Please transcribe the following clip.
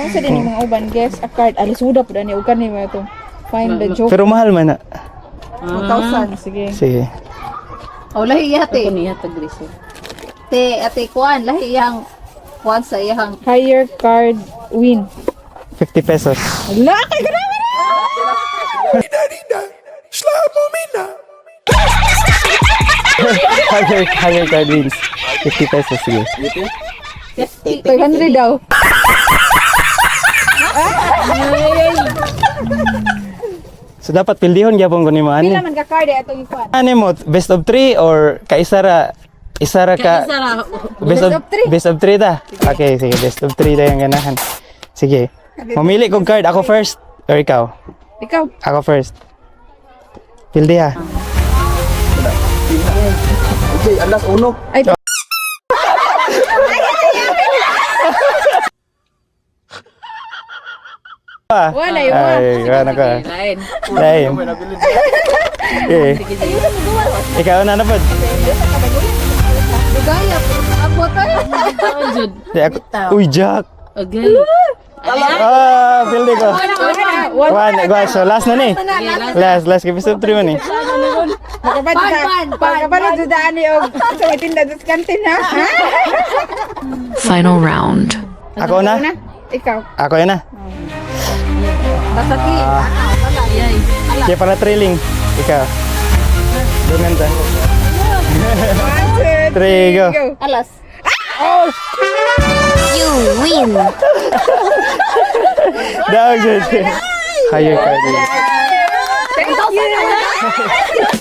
sa din yung mga uban, guess a card. Alisuda po dani, ukan ni mo ito. Find the joke. Pero mahal man na. 1,000. Sige. Sige. Oh, lahi yate. Ako niya tagriso. Te, ate kuan, lahi yang kuan sa iyang Higher card win. 50 pesos. Wala kay ganawa na! Higher card wins. 50 pesos, sige. 500 daw. So dapat pildihon gyapon ko nimo ani. Pila man ka card atong ikuan. Ano mo, best of 3 or kaisara ka best of 3 ta. Okay, sige, best of 3 ta yung ganahan. Sige. Mamili kog card, ako first or ikaw? Ikaw. Ako first. Pildi ha. Okay, alas uno. Ay, wala yung Ay, wala ka. Lain. Dahil. Eh. Ikaw na napod. Dugaya po. Abo tayo. Jud. Di ako. Uy, Jack. Agay. Pildi ko. One. So last na ni. Last kay best of 3 man ni. Pagkapan dudaan ni og sa may tinda sa kantin ha. Final round. Ako na. Ikaw. Ako na. Basaki. Kaya para trailing. Ikaw. Dungan ta. 1, 2, 3, go. Alas. You win. Dog. Higher card. Thank you.